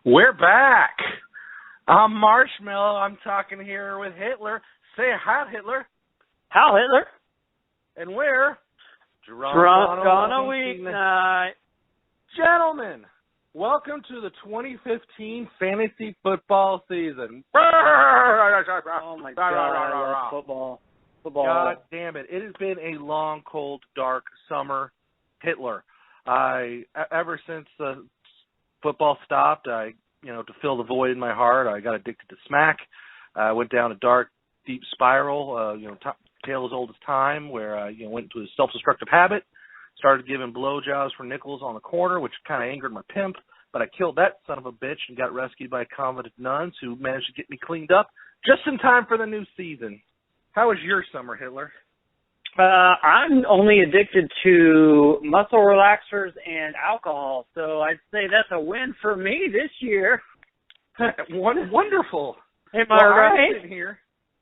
We're back. I'm Marshmallow. I'm talking here with Hitler. Say hi, Hitler. How, Hitler? And we're drunk on a weeknight. Gentlemen, welcome to the 2015 fantasy football season. Oh, my God, I love football. God damn it. It has been a long, cold, dark summer, Hitler. Ever since the football stopped, to fill the void in my heart, I got addicted to smack. I went down a dark, deep spiral, tale as old as time, where I went into a self-destructive habit, started giving blowjobs for nickels on the corner, which kind of angered my pimp, but I killed that son of a bitch and got rescued by convicted nuns who managed to get me cleaned up just in time for the new season. How was your summer, Hitler? I'm only addicted to muscle relaxers and alcohol, so I'd say that's a win for me this year. Wonderful. Am I right?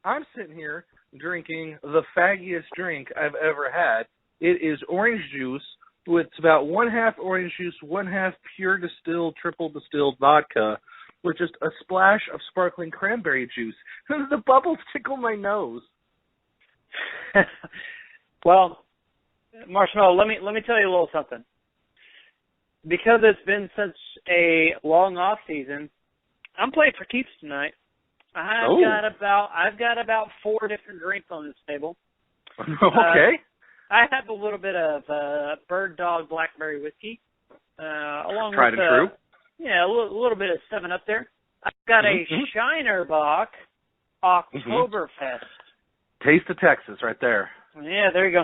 I'm sitting here drinking the faggiest drink I've ever had. It is orange juice with about 1/2 orange juice, 1/2 pure distilled, triple distilled vodka with just a splash of sparkling cranberry juice. The bubbles tickle my nose. Well, Marshmallow, let me tell you a little something. Because it's been such a long off season, I'm playing for keeps tonight. I've got about 4 different drinks on this table. Okay. I have a little bit of Bird Dog Blackberry whiskey, along Tried with and true. Yeah, a little bit of 7-Up there. I've got a Shiner Bock Oktoberfest. Taste of Texas, right there. Yeah, there you go.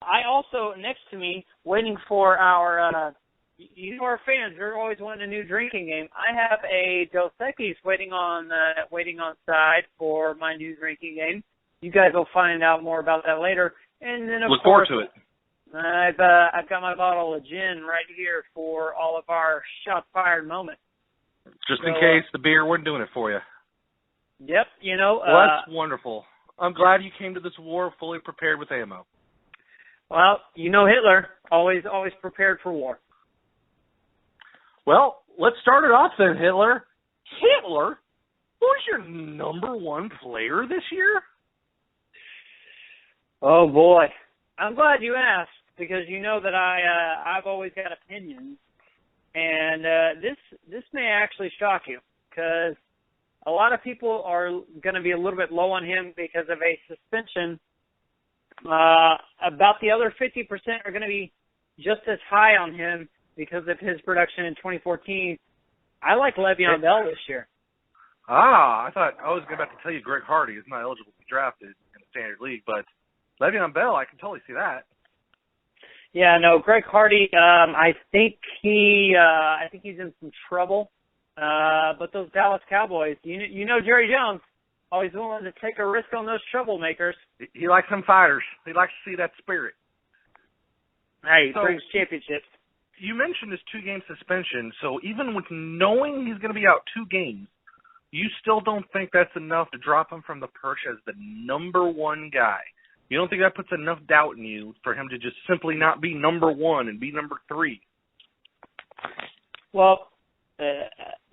I also, next to me, waiting for our, our fans, they're always wanting a new drinking game. I have a Dos Equis waiting on side for my new drinking game. You guys will find out more about that later. And then, of Look course, forward to it. I've got my bottle of gin right here for all of our shots fired moments. Just in case the beer wasn't doing it for you. Yep, Well, that's wonderful. I'm glad you came to this war fully prepared with ammo. Well, Hitler, always prepared for war. Well, let's start it off then, Hitler. Hitler, who's your number 1 player this year? Oh, boy. I'm glad you asked, because you know that I've always got opinions. And this may actually shock you, because a lot of people are going to be a little bit low on him because of a suspension. About the other 50% are going to be just as high on him because of his production in 2014. I like Le'Veon Bell this year. I thought I was about to tell you Greg Hardy is not eligible to be drafted in the standard league, but Le'Veon Bell, I can totally see that. Yeah, no, Greg Hardy, I think he's in some trouble. But those Dallas Cowboys, Jerry Jones, always willing to take a risk on those troublemakers. He likes them fighters. He likes to see that spirit. Hey, he brings championships. You mentioned his 2-game suspension, so even with knowing he's going to be out 2 games, you still don't think that's enough to drop him from the perch as the number 1 guy. You don't think that puts enough doubt in you for him to just simply not be number 1 and be number 3? Well,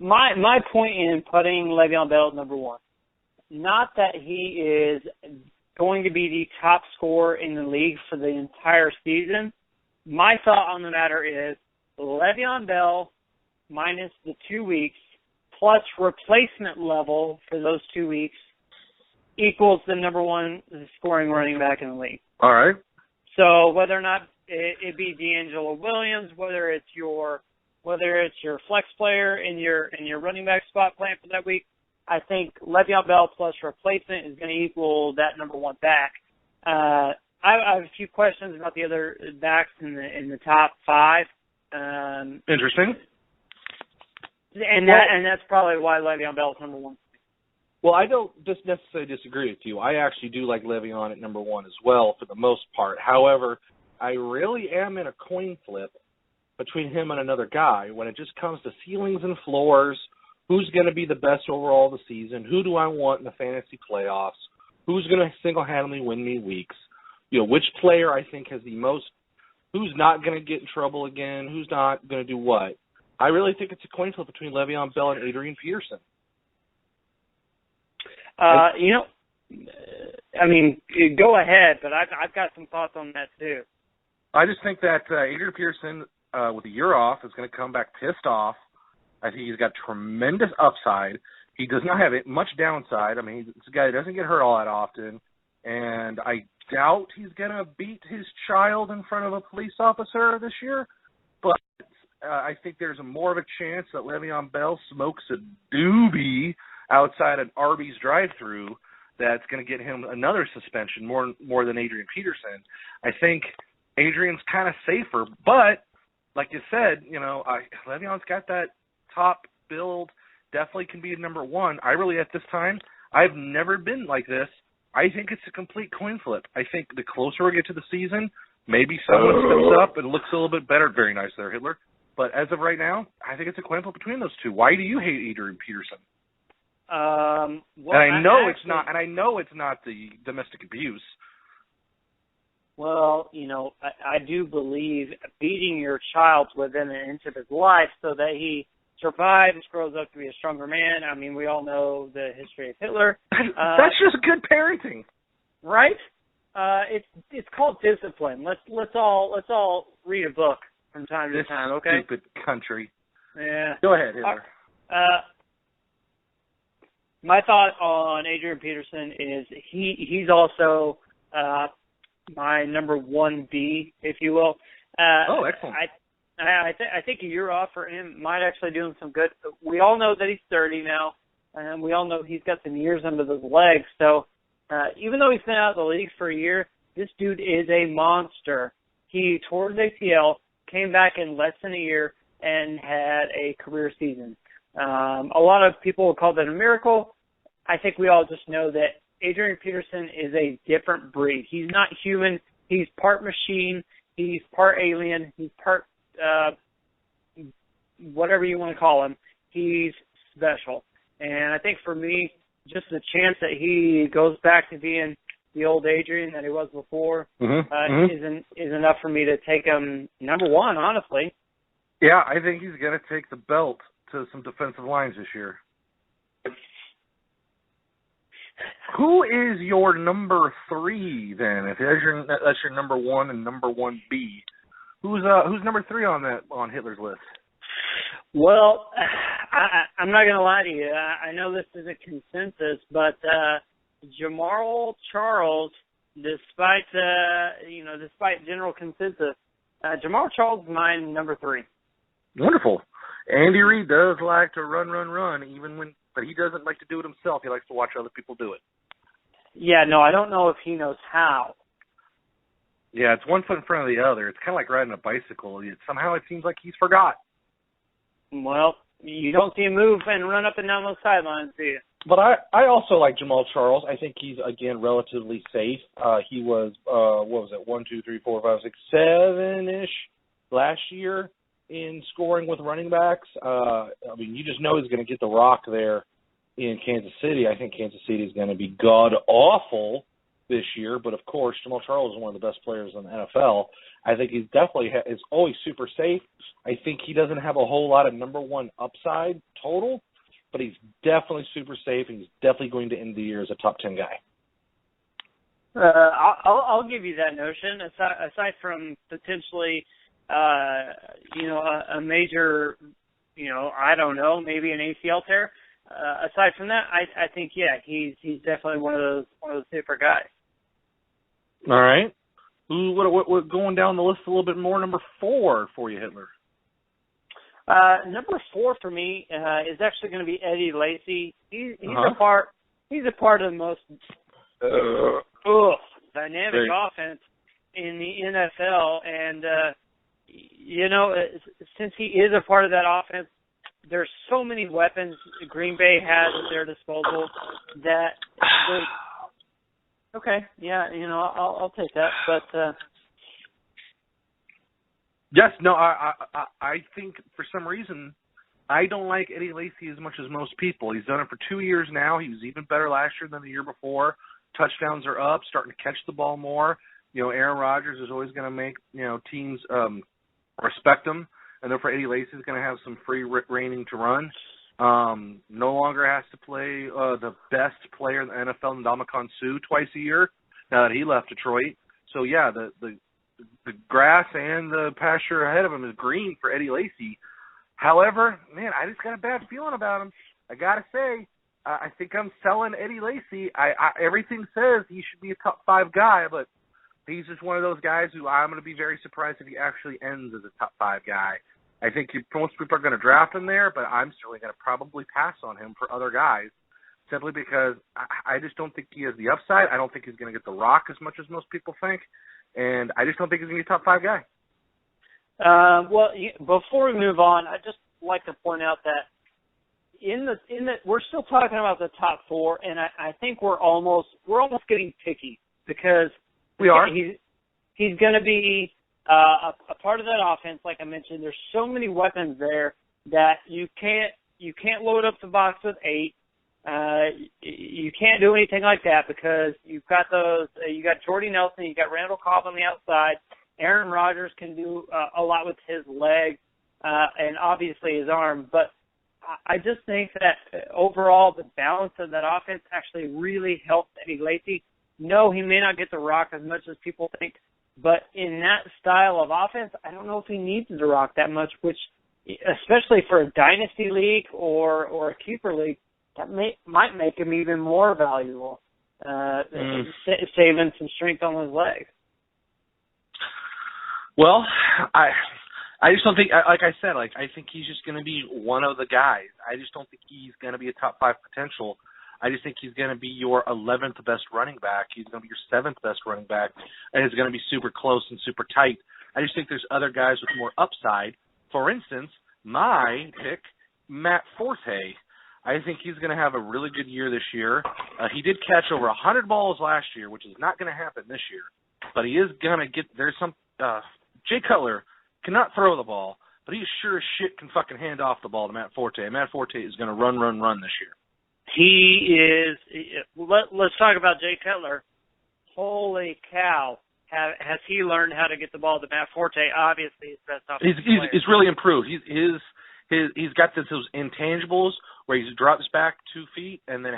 my point in putting Le'Veon Bell at number 1, not that he is going to be the top scorer in the league for the entire season. My thought on the matter is Le'Veon Bell minus the 2 weeks plus replacement level for those 2 weeks equals the number 1 scoring running back in the league. All right. So whether or not it be D'Angelo Williams, whether it's your flex player in your running back spot plan for that week, I think Le'Veon Bell plus replacement is going to equal that number 1 back. I have a few questions about the other backs in the top 5. Interesting. And that's probably why Le'Veon Bell is number 1. Well, I don't just necessarily disagree with you. I actually do like Le'Veon at number 1 as well for the most part. However, I really am in a coin flip between him and another guy when it just comes to ceilings and floors. Who's going to be the best overall of the season? Who do I want in the fantasy playoffs? Who's going to single-handedly win me weeks? Which player I think has the most, who's not going to get in trouble again, who's not going to do what. I really think it's a coin flip between Le'Veon Bell and Adrian Peterson. Go ahead, but I've got some thoughts on that too. I just think that Adrian Peterson, with a year off, is going to come back pissed off. I think he's got tremendous upside. He does not have much downside. I mean, he's a guy that doesn't get hurt all that often, and I doubt he's going to beat his child in front of a police officer this year. But I think there's more of a chance that Le'Veon Bell smokes a doobie outside an Arby's drive-thru that's going to get him another suspension, more than Adrian Peterson. I think Adrian's kind of safer, but like you said, Le'Veon's got that top build, definitely can be number one. I really, at this time, I've never been like this. I think it's a complete coin flip. I think the closer we get to the season, maybe someone steps up and looks a little bit better. Very nice there, Hitler. But as of right now, I think it's a coin flip between those two. Why do you hate Adrian Peterson? Well, and I know it's not the domestic abuse. Well, I do believe beating your child within an inch of his life so that he survives, grows up to be a stronger man. I mean, we all know the history of Hitler. That's just good parenting, right? It's called discipline. Let's all read a book from time to time. Okay. Stupid country. Yeah. Go ahead, Hitler. My thought on Adrian Peterson is he's also my number 1B, if you will. Excellent. I think a year off for him might actually do him some good. We all know that he's 30 now, and we all know he's got some years under those legs. So even though he's been out of the league for a year, this dude is a monster. He tore his ACL, came back in less than a year, and had a career season. A lot of people will call that a miracle. I think we all just know that Adrian Peterson is a different breed. He's not human. He's part machine. He's part alien. He's part whatever you want to call him. He's special. And I think for me, just the chance that he goes back to being the old Adrian that he was before is enough for me to take him number one, honestly. Yeah, I think he's going to take the belt to some defensive lines this year. Who is your number 3 then? If that's your number 1 and number 1B, who's number 3 on Hitler's list? Well, I'm not going to lie to you. I know this is a consensus, but Jamaal Charles, despite general consensus, Jamaal Charles is my number 3. Wonderful. Andy Reid does like to run, but he doesn't like to do it himself. He likes to watch other people do it. Yeah, no, I don't know if he knows how. Yeah, it's one foot in front of the other. It's kind of like riding a bicycle. Somehow it seems like he's forgot. Well, you don't see him move and run up and down those sidelines, do you? But I also like Jamaal Charles. I think he's, again, relatively safe. He was, 1, 2, 3, 4, 5, 6, 7-ish last year in scoring with running backs. You just know he's going to get the rock there in Kansas City. I think Kansas City is going to be god-awful this year, but of course, Jamaal Charles is one of the best players in the NFL. I think he's definitely is always super safe. I think he doesn't have a whole lot of number 1 upside total, but he's definitely super safe, and he's definitely going to end the year as a top 10 guy. I'll give you that notion. Aside from potentially, a major, I don't know, maybe an ACL tear. Aside from that, I think he's definitely one of those safer guys. All right. What going down the list a little bit more? Number 4 for you, Hitler. Number 4 for me is actually going to be Eddie Lacy. He's a part of the most dynamic offense in the NFL, and since he is a part of that offense, there's so many weapons Green Bay has at their disposal that. Okay, yeah, I'll take that, but. Yes, no, I think for some reason I don't like Eddie Lacy as much as most people. He's done it for 2 years now. He was even better last year than the year before. Touchdowns are up, starting to catch the ball more. Aaron Rodgers is always going to make teams respect him. and therefore Eddie Lacy's going to have some free reigning to run. No longer has to play the best player in the NFL, Ndamukong Suh, twice a year now that he left Detroit. So, yeah, the grass and the pasture ahead of him is green for Eddie Lacy. However, man, I just got a bad feeling about him. I got to say, I think I'm selling Eddie Lacy. Everything says he should be a top 5 guy, but he's just one of those guys who I'm going to be very surprised if he actually ends as a top 5 guy. I think most people are going to draft him there, but I'm certainly going to probably pass on him for other guys simply because I just don't think he has the upside. I don't think he's going to get the rock as much as most people think, and I just don't think he's going to be a top 5 guy. Well, before we move on, I'd just like to point out that we're still talking about the top 4, and I think we're almost getting picky because we are. He's going to be a part of that offense. Like I mentioned, there's so many weapons there that you can't load up the box with 8. You can't do anything like that because you've got those. You got Jordy Nelson, you got Randall Cobb on the outside. Aaron Rodgers can do a lot with his leg and obviously his arm, but I just think that overall the balance of that offense actually really helped Eddie Lacy. No, he may not get the rock as much as people think, but in that style of offense, I don't know if he needs the rock that much, which, especially for a dynasty league or a keeper league, that might make him even more valuable, saving some strength on his legs. Well, I just don't think, like I said, I think he's just going to be one of the guys. I just don't think he's going to be a top 5 potential. I just think he's going to be your 11th best running back. He's going to be your 7th best running back, and it's going to be super close and super tight. I just think there's other guys with more upside. For instance, my pick, Matt Forte. I think he's going to have a really good year this year. He did catch over 100 balls last year, which is not going to happen this year. But he is going to get – there's some Jay Cutler cannot throw the ball, but he sure as shit can fucking hand off the ball to Matt Forte. Matt Forte is going to run this year. He is – let's talk about Jay Cutler. Holy cow. Has he learned how to get the ball to Matt Forte? Obviously, his best offensive player. He's really improved. He's got those intangibles where he drops back 2 feet and then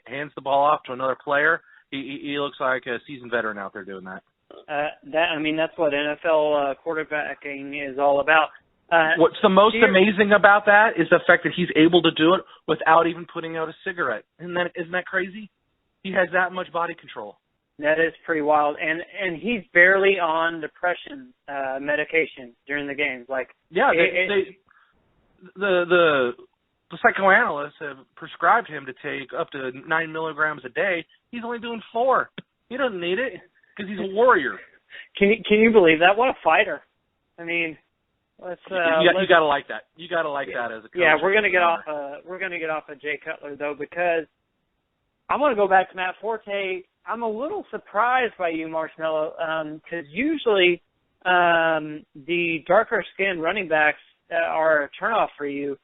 hands the ball off to another player. He looks like a seasoned veteran out there doing that. That's what NFL quarterbacking is all about. What's the most amazing about that is the fact that he's able to do it without even putting out a cigarette. Isn't that crazy? He has that much body control. That is pretty wild, and he's barely on depression medication during the games. The psychoanalysts have prescribed him to take up to 9 milligrams a day. He's only doing 4. He doesn't need it because he's a warrior. Can you believe that? What a fighter! I mean, let's. You gotta like that. You gotta like that as a coach. Yeah, we're gonna get off. We're gonna get off of Jay Cutler though because I'm gonna go back to Matt Forte. I'm a little surprised by you, Marshmallow, because usually the darker skinned running backs are a turnoff for you.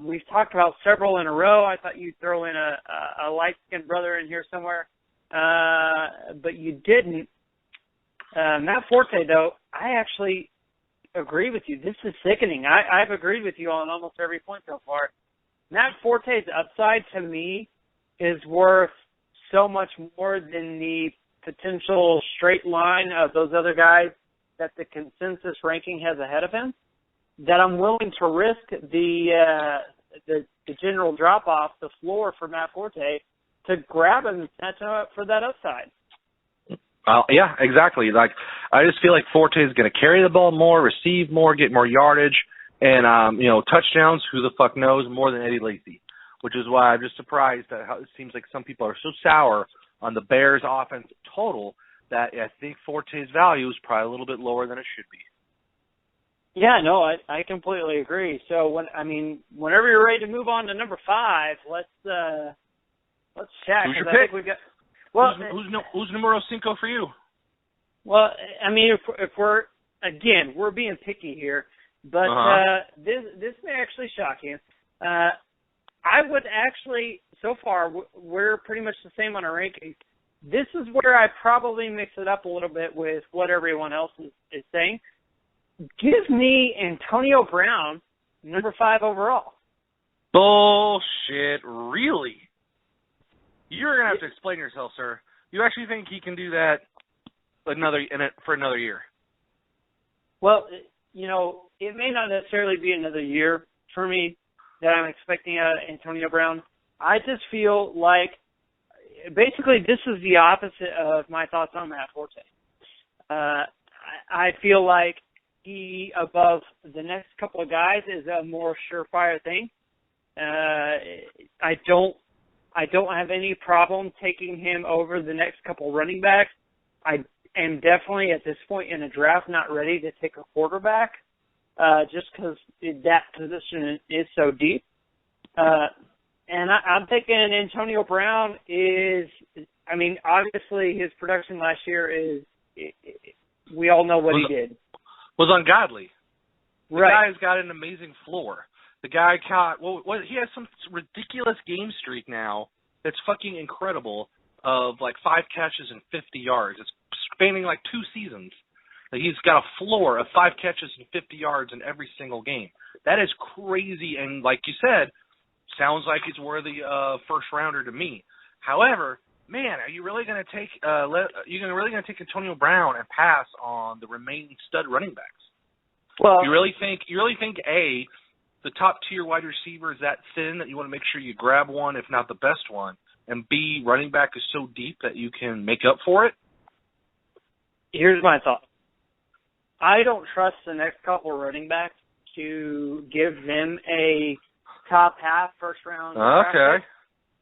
We've talked about several in a row. I thought you'd throw in a light-skinned brother in here somewhere, but you didn't. Matt Forte, though, I actually agree with you. This is sickening. I've agreed with you on almost every point so far. Matt Forte's upside, to me, is worth so much more than the potential straight line of those other guys that the consensus ranking has ahead of him, that I'm willing to risk the general drop-off, the floor for Matt Forte, to grab him and snatch him up for that upside. Yeah, exactly. I just feel like Forte is going to carry the ball more, receive more, get more yardage, and touchdowns. Who the fuck knows more than Eddie Lacy? Which is why I'm just surprised at how it seems like some people are so sour on the Bears' offense total that I think Forte's value is probably a little bit lower than it should be. Yeah, no, I completely agree. So whenever you're ready to move on to number 5, let's chat. Who's your pick? I think who's numero 5 for you? Well, if we're being picky here, but this may actually shock you. I would actually, so far, we're pretty much the same on our rankings. This is where I probably mix it up a little bit with what everyone else is saying. Give me Antonio Brown, number 5 overall. Bullshit. Really? You're going to have to explain yourself, sir. You actually think he can do that for another year? Well, it may not necessarily be another year for me that I'm expecting out of Antonio Brown. I just feel like basically this is the opposite of my thoughts on Matt Forte. I feel like he, above the next couple of guys, is a more surefire thing. I don't have any problem taking him over the next couple running backs. I am definitely at this point in the draft not ready to take a quarterback, just because that position is so deep. And I'm thinking Antonio Brown is, obviously his production last year is, we all know what he did. Was ungodly. The Right. guy's got an amazing floor. The guy caught, he has some ridiculous game streak now that's fucking incredible of like 5 catches and 50 yards. It's spanning like 2 seasons. Like he's got a floor of 5 catches and 50 yards in every single game. That is crazy, and like you said, sounds like it's worthy of first rounder to me. However, man, are you really going to take Antonio Brown and pass on the remaining stud running backs? Well, you really think A, the top tier wide receiver is that thin that you want to make sure you grab one, if not the best one, and B, running back is so deep that you can make up for it? Here's my thought. I don't trust the next couple running backs to give them a top half first round draft Okay. pick.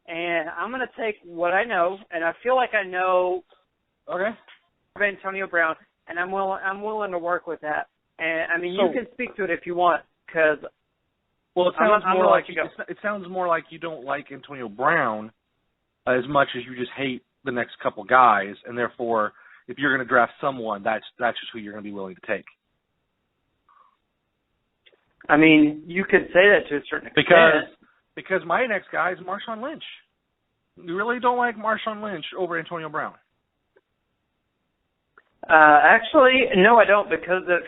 And I'm going to take what I know, and I feel like I know of Antonio Brown, and I'm willing to work with that. And you can speak to it if you want, because it sounds more like you don't like Antonio Brown as much as you just hate the next couple guys, and therefore, if you're going to draft someone, that's just who you're going to be willing to take. You could say that to a certain extent. Because my next guy is Marshawn Lynch. You really don't like Marshawn Lynch over Antonio Brown? Actually, no, I don't, because of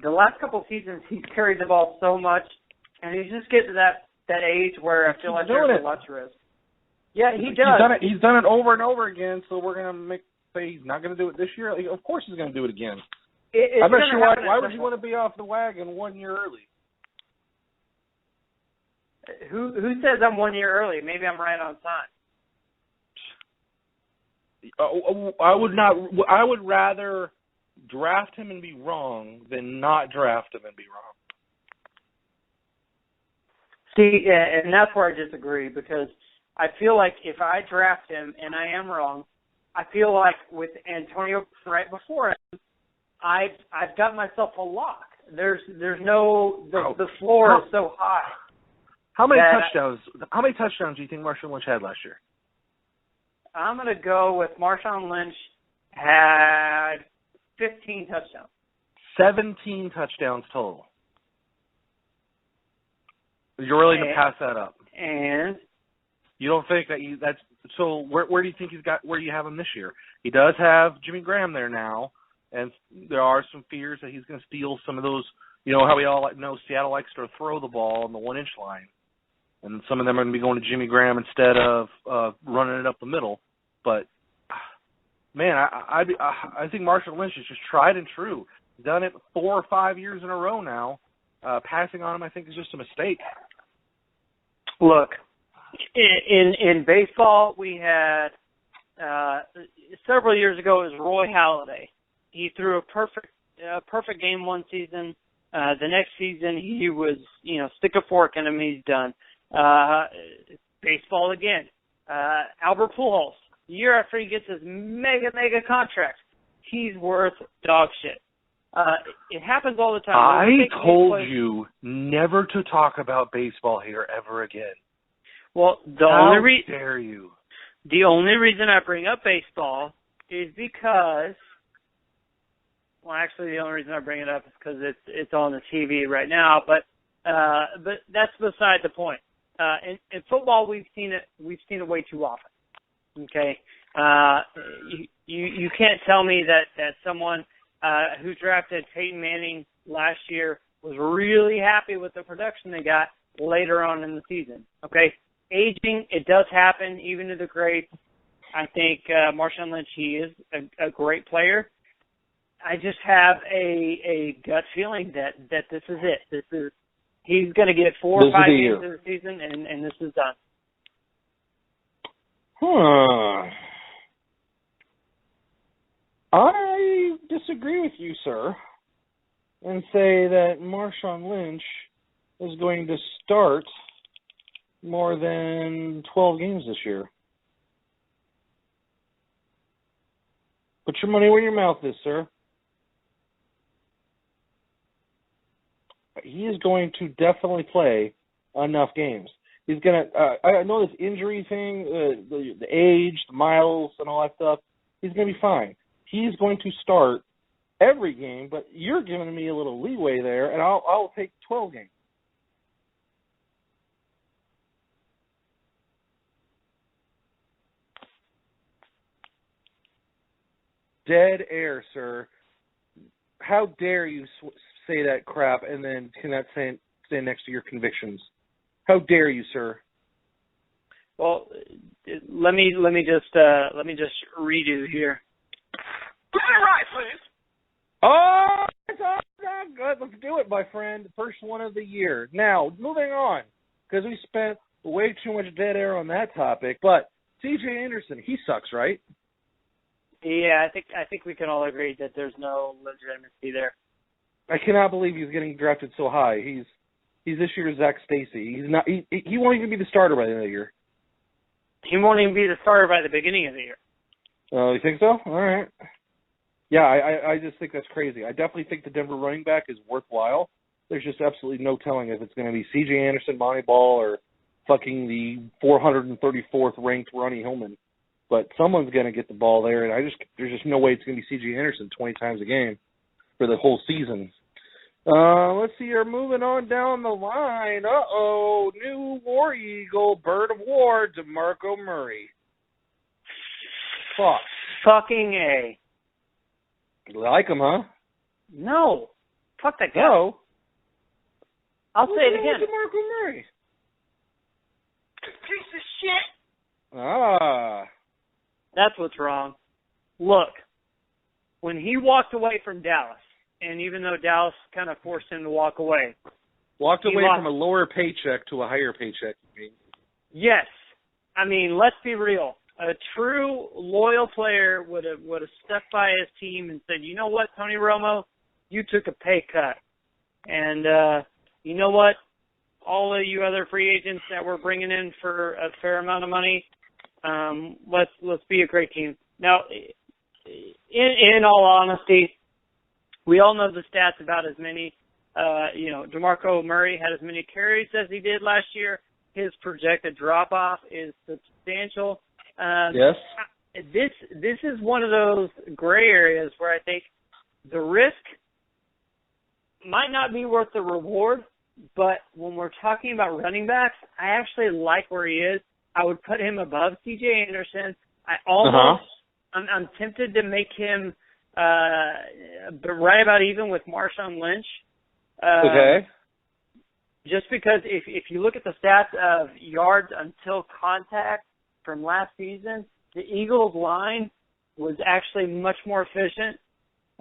the last couple of seasons, he's carried the ball so much, and he's just getting to that age where I feel like there's a lot to risk. Yeah, he does. He's done it over and over again, so we're going to say he's not going to do it this year. Of course he's going to do it again. I'm not sure why would you want to be off the wagon 1 year early? Who says I'm 1 year early? Maybe I'm right on time. I would rather draft him and be wrong than not draft him and be wrong. See, and that's where I disagree, because I feel like if I draft him and I am wrong, I feel like with Antonio right before him, I've got myself a lock. There's no the floor is so high. How many touchdowns do you think Marshawn Lynch had last year? I'm going to go with Marshawn Lynch had 15 touchdowns. 17 touchdowns total. You're willing to pass that up? And you don't think that's so? Where do you think where do you have him this year? He does have Jimmy Graham there now, and there are some fears that he's going to steal some of those. You know how we all know Seattle likes to throw the ball on the 1-inch line, and some of them are going to be going to Jimmy Graham instead of running it up the middle. But man, I think Marshawn Lynch is just tried and true. Done it 4 or 5 years in a row now. Passing on him, I think, is just a mistake. Look, in baseball, we had several years ago. It was Roy Halladay. He threw a perfect game one season. The next season, he was stick a fork in him. He's done. Baseball again. Albert Pujols. Year after he gets his mega contract, he's worth dog shit. It happens all the time. I told you never to talk about baseball here ever again. Well, How dare you? The only reason I bring up baseball is because, well, actually, the only reason I bring it up is because it's on the TV right now. But that's beside the point. In football, we've seen it way too often. Okay, you can't tell me that someone who drafted Peyton Manning last year, was really happy with the production they got later on in the season. Okay, aging, it does happen, even to the greats. I think Marshawn Lynch, he is a great player. I just have a gut feeling that this is it. He's going to get 4 or 5 games in the season, and this is done. I disagree with you, sir, and say that Marshawn Lynch is going to start more than 12 games this year. Put your money where your mouth is, sir. He is going to definitely play enough games. He's going to, I know this injury thing, the age, the miles, and all that stuff, he's going to be fine. He's going to start every game, but you're giving me a little leeway there, and I'll take 12 games. Dead air, sir. How dare you say that crap and then cannot stand next to your convictions? How dare you, sir? Well, let me just redo here. Get it right, please. Oh, it's all good. Let's do it, my friend. First one of the year. Now, moving on, because we spent way too much dead air on that topic. But C.J. Anderson, he sucks, right? Yeah, I think we can all agree that there's no legitimacy there. I cannot believe he's getting drafted so high. He's this year's Zach Stacy. He's not. He won't even be the starter by the end of the year. He won't even be the starter by the beginning of the year. Oh, you think so? All right. Yeah, I just think that's crazy. I definitely think the Denver running back is worthwhile. There's just absolutely no telling if it's going to be C.J. Anderson, Monty Ball, or fucking the 434th ranked Ronnie Hillman. But someone's going to get the ball there, and there's just no way it's going to be C.J. Anderson 20 times a game for the whole season. Let's see here. Moving on down the line. New War Eagle, Bird of War, DeMarco Murray. Fuck. Fucking A. You like him, huh? No. Fuck that guy. No. I'll say it again. DeMarco Murray. Piece of shit. Ah. That's what's wrong. Look, when he walked away from Dallas, and even though Dallas kind of forced him to walk away. Walked away from a lower paycheck to a higher paycheck, you mean? Yes. I mean, let's be real. A true loyal player would have stuck by his team and said, you know what, Tony Romo, you took a pay cut. And you know what? All of you other free agents that we're bringing in for a fair amount of money, let's be a great team. Now, in all honesty, we all know the stats about as many. DeMarco Murray had as many carries as he did last year. His projected drop-off is substantial. Yes. This is one of those gray areas where I think the risk might not be worth the reward, but when we're talking about running backs, I actually like where he is. I would put him above C.J. Anderson. I'm tempted to make him right about even with Marshawn Lynch. Okay. Just because if you look at the stats of yards until contact from last season, the Eagles line was actually much more efficient.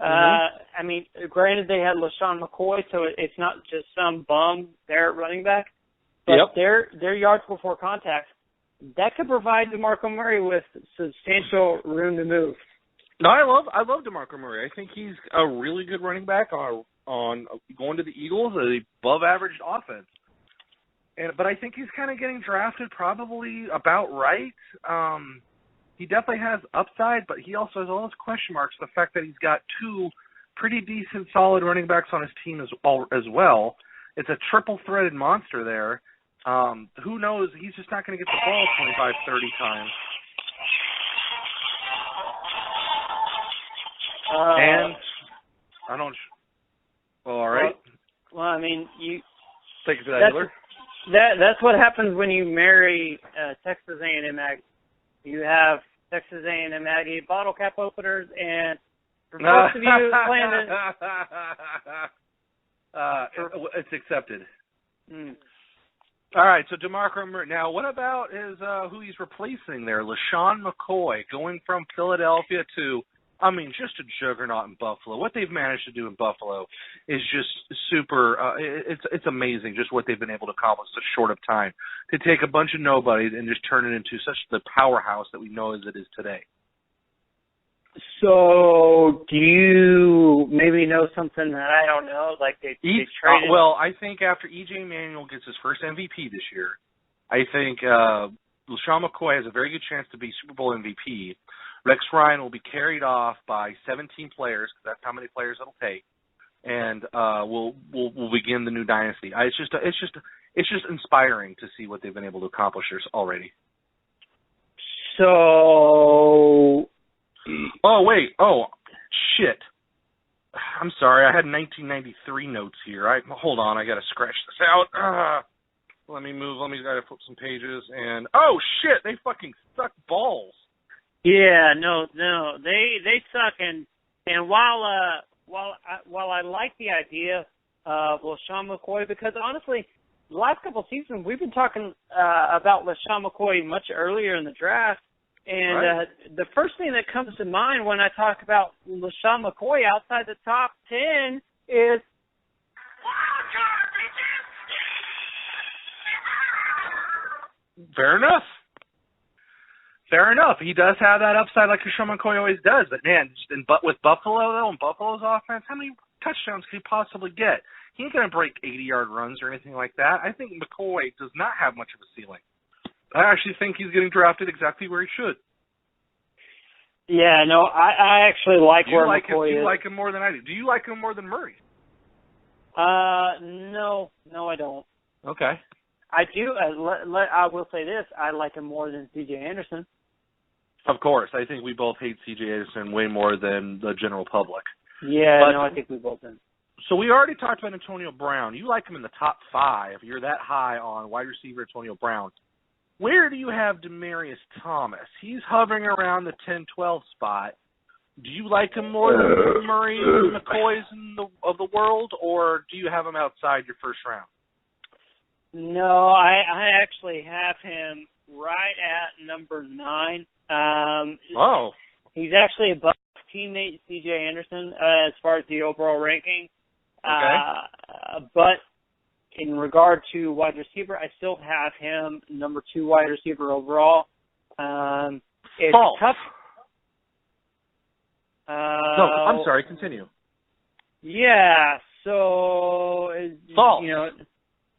I mean, granted they had LaShawn McCoy, so it's not just some bum there at running back, but their yards before contact, that could provide DeMarco Murray with substantial room to move. No, I love DeMarco Murray. I think he's a really good running back on going to the Eagles, an above-average offense. But I think he's kind of getting drafted probably about right. He definitely has upside, but he also has all those question marks. The fact that he's got two pretty decent, solid running backs on his team as well. It's a triple-threaded monster there. Who knows? He's just not going to get the ball 25, 30 times. And I don't. Well, all right. Well, I mean, you. Take it to that dealer. That's what happens when you marry Texas A&M Aggie. You have Texas A&M Aggie bottle cap openers and For most of you playing it's accepted. Mm. All right, so DeMarco Murray. Now, what about who he's replacing there? LaShawn McCoy going from Philadelphia to, just a juggernaut in Buffalo. What they've managed to do in Buffalo is just super. It's amazing just what they've been able to accomplish in such a short of time to take a bunch of nobodies and just turn it into such the powerhouse that we know as it is today. So, do you maybe know something that I don't know? Like they traded. Well, I think after E.J. Manuel gets his first MVP this year, I think LaShawn McCoy has a very good chance to be Super Bowl MVP. Rex Ryan will be carried off by 17 players, because that's how many players it'll take, and we'll begin the new dynasty. It's just inspiring to see what they've been able to accomplish already. So. Oh, wait. Oh, shit. I'm sorry. I had 1993 notes here. Hold on. I got to scratch this out. Let me move. Gotta flip some pages. And, oh, shit. They fucking suck balls. Yeah, no. They suck. And while I like the idea of LaShawn McCoy, because honestly, the last couple of seasons, we've been talking about LaShawn McCoy much earlier in the draft. And right. The first thing that comes to mind when I talk about LaShawn McCoy outside the top 10 is Fair enough. He does have that upside like LaShawn McCoy always does. But, man, with Buffalo, though, and Buffalo's offense, how many touchdowns could he possibly get? He ain't going to break 80-yard runs or anything like that. I think McCoy does not have much of a ceiling. I actually think he's getting drafted exactly where he should. Yeah, no, I actually like where McCoy is. Do you like him more than I do? Do you like him more than Murray? No, I don't. Okay. I do. I will say this: I like him more than C.J. Anderson. Of course, I think we both hate C.J. Anderson way more than the general public. Yeah, no, I think we both do. So we already talked about Antonio Brown. You like him in the top 5. You're that high on wide receiver Antonio Brown. Where do you have Demaryius Thomas? He's hovering around the 10-12 spot. Do you like him more than Murray and McCoy's of the world, or do you have him outside your first round? No, I actually have him right at number 9. He's actually above teammate C.J. Anderson as far as the overall ranking. Okay. But in regard to wide receiver, I still have him number 2 wide receiver overall. It's False. tough. No, I'm sorry. Continue. Yeah. So. False.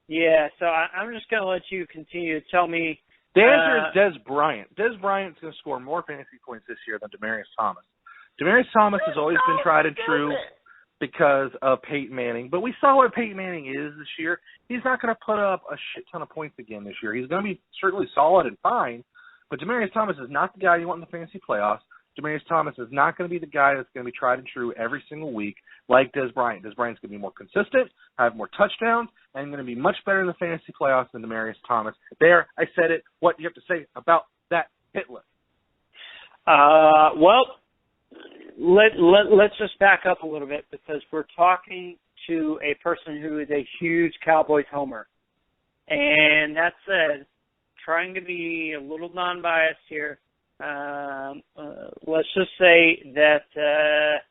Yeah. So I'm just going to let you continue to tell me. The answer is Dez Bryant. Dez Bryant's going to score more fantasy points this year than Demaryius Thomas. Demaryius Thomas has always been tried and true because of Peyton Manning. But we saw what Peyton Manning is this year. He's not going to put up a shit ton of points again this year. He's going to be certainly solid and fine, but Demaryius Thomas is not the guy you want in the fantasy playoffs. Demaryius Thomas is not going to be the guy that's going to be tried and true every single week like Dez Bryant. Dez Bryant's going to be more consistent, have more touchdowns, and going to be much better in the fantasy playoffs than Demaryius Thomas. There, I said it. What do you have to say about that hit list? Well, let's just back up a little bit, because we're talking to a person who is a huge Cowboys homer. And that said, trying to be a little non-biased here, let's just say that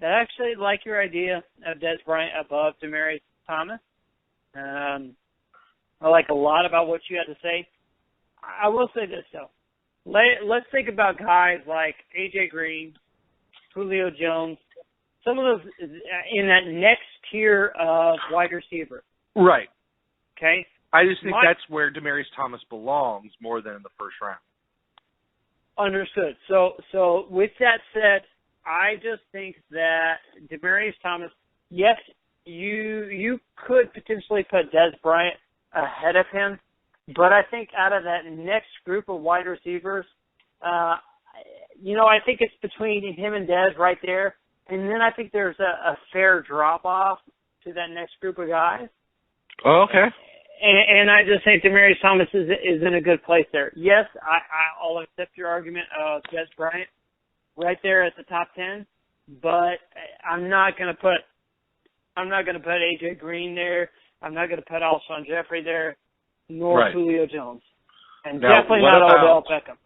I actually like your idea of Dez Bryant above Demaryius Thomas. I like a lot about what you had to say. I will say this, though. Let's think about guys like A.J. Green, Julio Jones, some of those in that next tier of wide receiver. Right. Okay? I just think that's where Demaryius Thomas belongs more than in the first round. Understood. So with that said, I just think that Demaryius Thomas, yes, you could potentially put Dez Bryant ahead of him, but I think out of that next group of wide receivers, I think it's between him and Dez right there, and then I think there's a fair drop-off to that next group of guys. Oh, okay. And I just think Demaryius Thomas is in a good place there. Yes, I'll accept your argument of Dez Bryant right there at the top 10, but I'm not going to put AJ Green there. I'm not going to put Alshon Jeffrey there, nor Julio Jones, and now, definitely not Odell Beckham.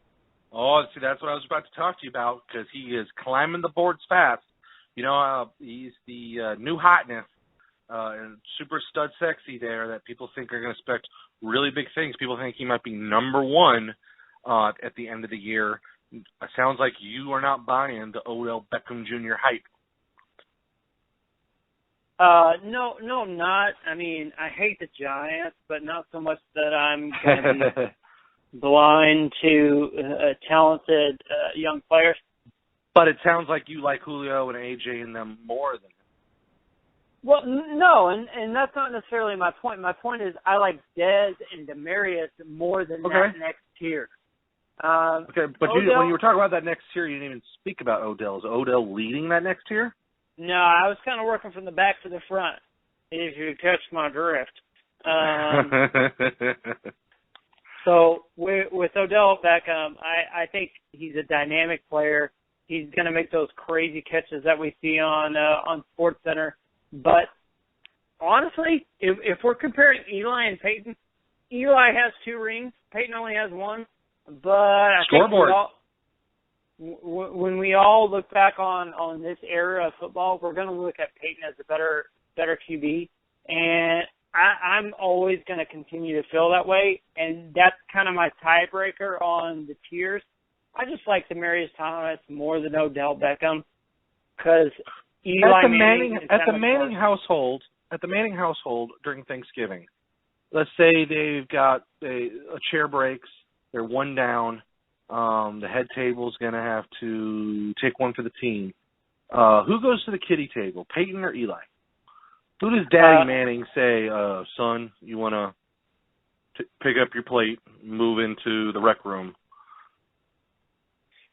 Oh, see, that's what I was about to talk to you about, because he is climbing the boards fast. You know, he's the new hotness and super stud sexy there that people think are going to expect really big things. People think he might be number one at the end of the year. It sounds like you are not buying the Odell Beckham Jr. hype. No, not. I mean, I hate the Giants, but not so much that I'm going to be blind to talented young players. But it sounds like you like Julio and AJ and them more than him. Well, no, and that's not necessarily my point. My point is I like Dez and Demaryius more than that next tier. Okay, but Odell, when you were talking about that next tier, you didn't even speak about Odell. Is Odell leading that next tier? No, I was kind of working from the back to the front, if you catch my drift. So with Odell Beckham, I think he's a dynamic player. He's going to make those crazy catches that we see on SportsCenter. But honestly, if we're comparing Eli and Peyton, Eli has 2 rings. Peyton only has 1. But I Scoreboard. think when we all look back on this era of football, we're going to look at Peyton as a better QB. And I'm always going to continue to feel that way. And that's kind of my tiebreaker on the tiers. I just like Demaryius Thomas more than Odell Beckham because Eli at the Manning household during Thanksgiving. Let's say they've got a chair breaks, they're one down. The head table's going to have to take one for the team. Who goes to the kiddie table, Peyton or Eli? Who does Daddy Manning say, son, you want to pick up your plate, move into the rec room?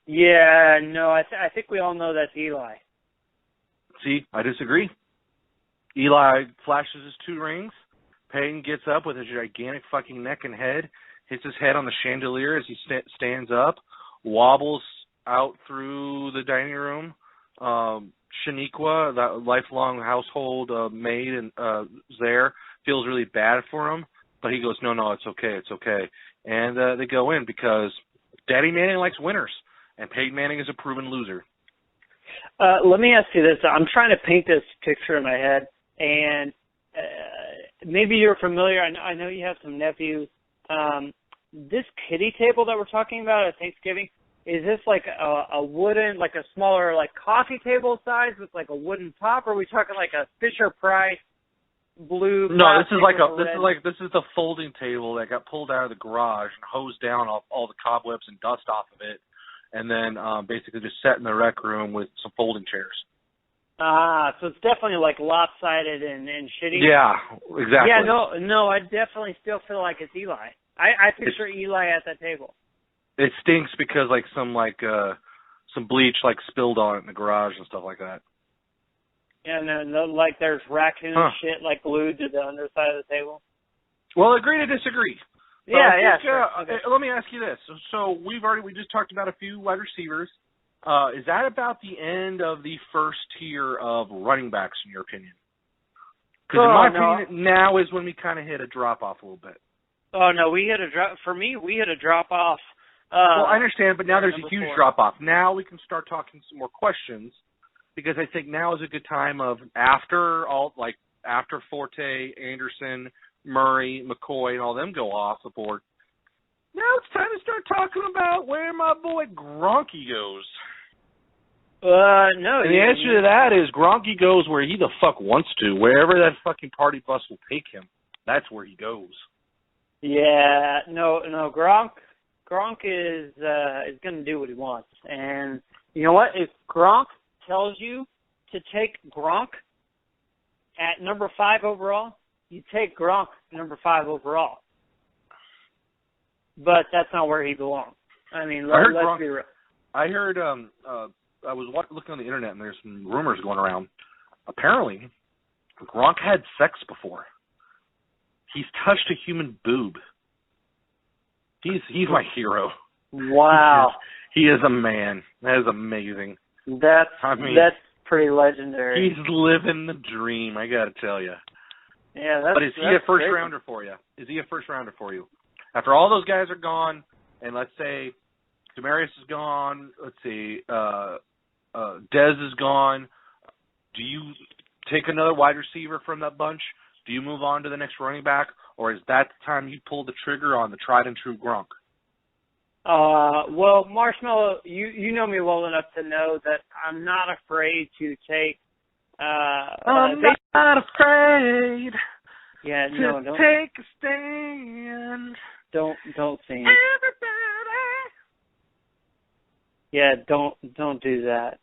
Yeah, no, I think we all know that's Eli. See, I disagree. Eli flashes his 2 rings. Peyton gets up with a gigantic fucking neck and head, hits his head on the chandelier as he stands up, wobbles out through the dining room. Shaniqua, that lifelong household maid, and there feels really bad for him, but he goes, no, it's okay. And they go in because Daddy Manning likes winners, and Peyton Manning is a proven loser. Let me ask you this. I'm trying to paint this picture in my head, and maybe you're familiar. I know you have some nephews. This kiddie table that we're talking about at Thanksgiving, is this like a wooden, like a smaller, like coffee table size with like a wooden top, or are we talking like a Fisher Price blue? No, this is the folding table that got pulled out of the garage and hosed down all the cobwebs and dust off of it, and then basically just set in the rec room with some folding chairs. So it's definitely like lopsided and shitty. Yeah, exactly. Yeah, no, I definitely still feel like it's Eli. I picture Eli at that table. It stinks because some bleach spilled on it in the garage and stuff like that. Yeah, no, like there's raccoon shit glued to the underside of the table. Well, agree to disagree. Yeah, sure. Okay. Let me ask you this. So we just talked about a few wide receivers. Is that about the end of the first tier of running backs, in your opinion? Because in my opinion, now is when we kind of hit a drop-off a little bit. Oh, no, we hit a drop-off. Well, I understand, but now there's a huge drop-off. Now we can start talking some more questions, because I think now is a good time of after Forte, Anderson, Murray, McCoy, and all them go off the board. Now it's time to start talking about where my boy Gronky goes. No. And the answer to that is Gronky goes where he the fuck wants to. Wherever that fucking party bus will take him, that's where he goes. Yeah, no. Gronk is going to do what he wants. And you know what? If Gronk tells you to take Gronk at number 5 overall, you take Gronk number 5 overall. But that's not where he belongs. I mean, let's be real. I heard, I was looking on the internet, and there's some rumors going around. Apparently, Gronk had sex before. He's touched a human boob. He's my hero. Wow. He is a man. That is amazing. That's pretty legendary. He's living the dream, I got to tell you. Yeah, but is he a first rounder for you? Is he a first rounder for you? After all those guys are gone, and let's say Demaryius is gone, let's see, Dez is gone, do you take another wide receiver from that bunch? Do you move on to the next running back? Or is that the time you pull the trigger on the tried and true Gronk? Well, Marshmallow, you know me well enough to know that I'm not afraid to take. I'm not afraid. Yeah, don't take a stand. Don't sing. Everybody. Yeah, don't do that.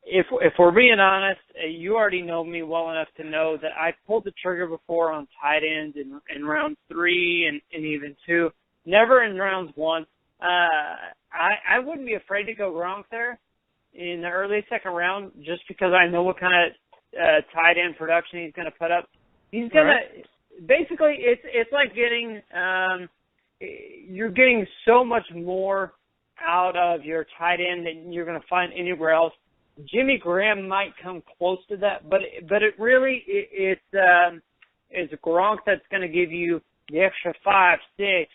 If we're being honest, you already know me well enough to know that I pulled the trigger before on tight ends in round 3 and even 2. Never in rounds 1. I wouldn't be afraid to go Gronk there in the early second round just because I know what kind of tight end production he's going to put up. He's going to basically it's like getting you're getting so much more out of your tight end than you're going to find anywhere else. Jimmy Graham might come close to that, but it really it's Gronk that's going to give you the extra 5, 6,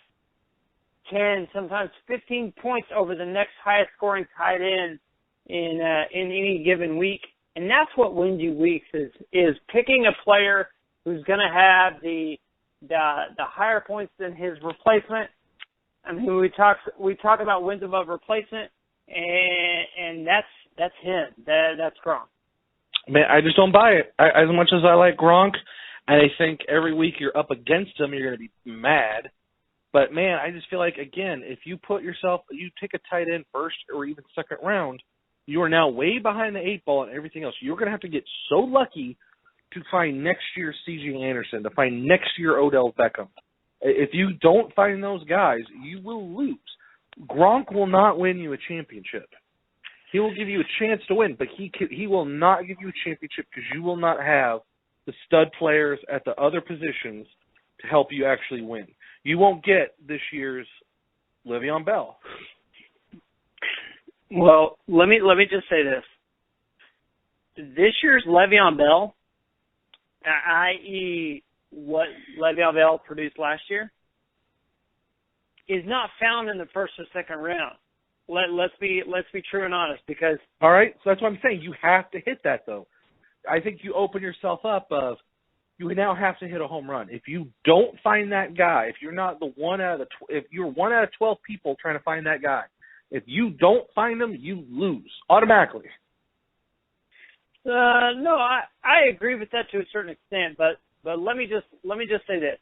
10, sometimes 15 points over the next highest scoring tight end in any given week, and that's what wins you weeks is picking a player who's going to have the higher points than his replacement. I mean, we talk about wins above replacement, and that's him. That's Gronk. Man, I just don't buy it. As much as I like Gronk, and I think every week you're up against him, you're going to be mad. But, man, I just feel like, again, if you you take a tight end first or even second round, you are now way behind the 8 ball and everything else. You're going to have to get so lucky to find next year's C.J. Anderson, to find next year Odell Beckham. If you don't find those guys, you will lose. Gronk will not win you a championship. He will give you a chance to win, but he will not give you a championship because you will not have the stud players at the other positions to help you actually win. You won't get this year's Le'Veon Bell. Well, let me just say this. This year's Le'Veon Bell, i.e. what Le'Veon Bell produced last year, is not found in the first or second round. Let's be true and honest, because all right, so that's what I'm saying. You have to hit that though. I think you open yourself up of you now have to hit a home run. If you don't find that guy, if you're not the if you're 1 out of 12 people trying to find that guy, if you don't find him, you lose automatically. No, I agree with that to a certain extent, but let me just say this.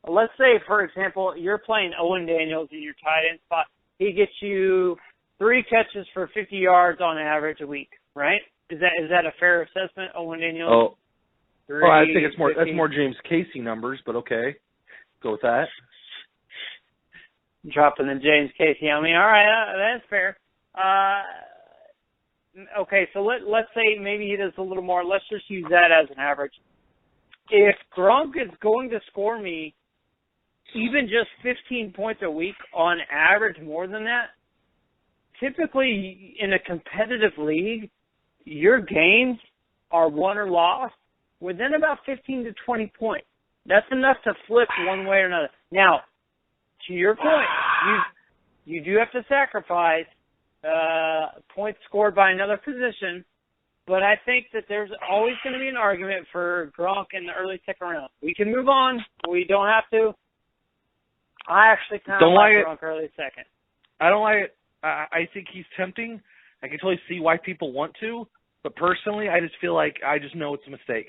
Let's say, for example, you're playing Owen Daniels in your tight end spot. He gets you 3 catches for 50 yards on average a week, right? Is that a fair assessment, Owen Daniels? Oh, well, I think that's more James Casey numbers, but okay, go with that. Dropping the James Casey on me. All right, that's fair. Okay, so let's say maybe he does a little more. Let's just use that as an average. If Gronk is going to score me even just 15 points a week on average, more than that, typically in a competitive league, your games are won or lost within about 15 to 20 points. That's enough to flip one way or another. Now, to your point, you do have to sacrifice points scored by another position, but I think that there's always going to be an argument for Gronk in the early second round. We can move on. We don't have to. I actually kind of like Gronk early second. I don't like it. I think he's tempting. I can totally see why people want to, but personally, I just feel like I just know it's a mistake.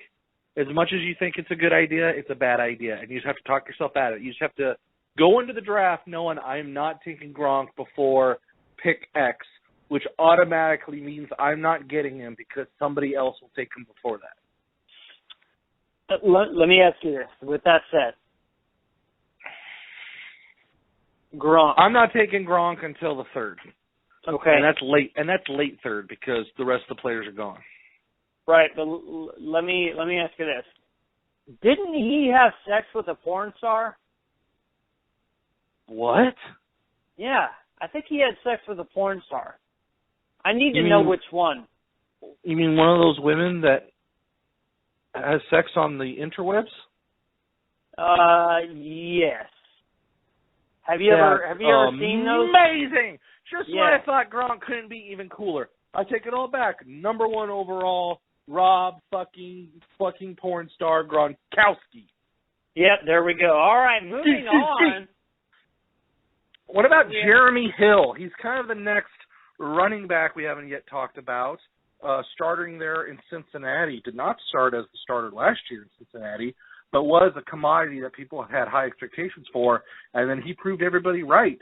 As much as you think it's a good idea, it's a bad idea, and you just have to talk yourself out of it. You just have to go into the draft knowing I'm not taking Gronk before pick X, which automatically means I'm not getting him because somebody else will take him before that. Let me ask you this. With that said, Gronk. I'm not taking Gronk until the 3rd. Okay. And that's late. And that's late 3rd because the rest of the players are gone. Right, but let me ask you this. Didn't he have sex with a porn star? What? Yeah, I think he had sex with a porn star. I need to know which one. You mean one of those women that has sex on the interwebs? Yes. Have you ever seen those? Amazing! Just when I thought Gronk couldn't be even cooler. I take it all back. Number 1 overall, Rob fucking porn star Gronkowski. Yep, there we go. All right, moving on. What about Jeremy Hill? He's kind of the next running back we haven't yet talked about. Starting there in Cincinnati. Did not start as the starter last year in Cincinnati, but was a commodity that people had high expectations for, and then he proved everybody right.